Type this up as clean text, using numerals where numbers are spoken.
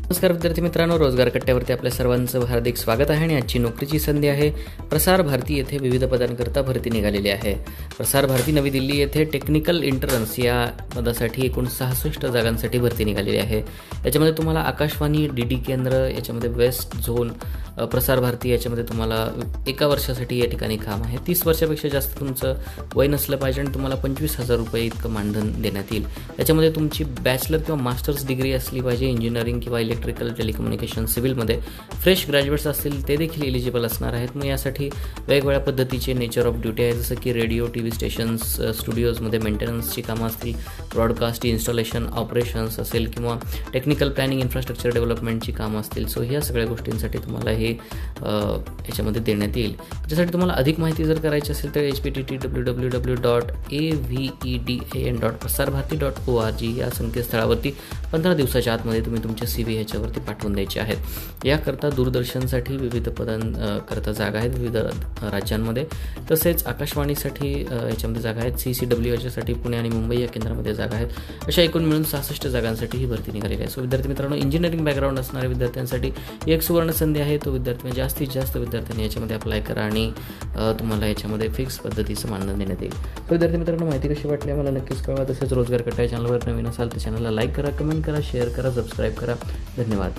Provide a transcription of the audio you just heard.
नमस्कार विद्यार्थी मित्रांनो, रोजगार कट्ट्यावरती आपल्या सर्वांचं हार्दिक स्वागत आहे. आणि आजची नोकरीची संधी आहे. प्रसार भारती येथे विविध पदांकरता भरती निघालेली आहे. प्रसार भारती नवी दिल्ली येथे टेक्निकल इंटर्न्स या पदासाठी एकूण 66 जागांसाठी भरती निघालेली आहे. याच्यामध्ये तुम्हाला आकाशवाणी, डी केंद्र, याच्यामध्ये वेस्ट झोन, प्रसार भारती याच्यामध्ये तुम्हाला 1 वर्षासाठी या ठिकाणी काम आहे. 30 वर्षापेक्षा जास्त तुमचं वय नसलं पाहिजे आणि तुम्हाला 25,000 रुपये इतकं मानधन देण्यात येईल. याच्यामध्ये तुमची बॅचलर किंवा मास्टर्स डिग्री असली पाहिजे. इंजिनिअरिंग किंवा इलेक्ट्रिकल, टेलिकम्युनिकेशन, सिव्हिलमध्ये फ्रेश ग्रॅज्युएट्स असतील ते देखील एलिजिबल असणार आहेत. मग यासाठी वेगवेगळ्या पद्धतीचे नेचर ऑफ ड्युटी आहे, जसं की रेडिओ, TV स्टेशन्स, स्टुडिओजमध्ये मेंटेनन्सची कामं असतील, ब्रॉडकास्ट, इन्स्टॉलेशन, ऑपरेशन्स असेल किंवा टेक्निकल प्लॅनिंग, इन्फ्रास्ट्रक्चर डेव्हलपमेंटची कामं असतील. सो ह्या सगळ्या गोष्टींसाठी तुम्हाला हे याच्यामध्ये देण्यात येईल. त्याच्यासाठी तुम्हाला अधिक माहिती जर करायची असेल तर hptt www.avedan.prasarbharati.org या संकेतस्थळावरती 15 दिवसाच्या आतमध्ये तुम्ही तुमचे CV ह्याच्यावरती पाठवून द्यायचे आहेत. याकरता दूरदर्शनसाठी विविध पदांकरता जागा आहेत विविध राज्यांमध्ये. तसेच आकाशवाणीसाठी याच्यामध्ये जागा आहेत. CCW याच्यासाठी पुणे आणि मुंबई या केंद्रामध्ये जागा आहेत. अशा एकूण मिळून 66 जागांसाठी ही भरती निघालेली आहे. सो विद्यार्थी मित्रांनो, इंजिनिअरिंग बॅकग्राऊंड असणाऱ्या विद्यार्थ्यांसाठी एक सुवर्ण संधी आहे. तो विद्यार्थी जास्तीत जास्त विद्यार्थ्यांनी याच्यामध्ये अप्लाय करा आणि तुम्हाला याच्यामध्ये फिक्स पद्धतीचं मानधन देण्यात येईल. तर विद्यार्थी मित्रांनो, माहिती कशी वाटली मला नक्कीच कळवा. तसेच रोजगार कट्टा या चॅनलवर नवीन असाल तर चॅनलला लाईक करा, कमेंट करा, शेअर करा, सबस्क्राईब करा. धन्यवाद.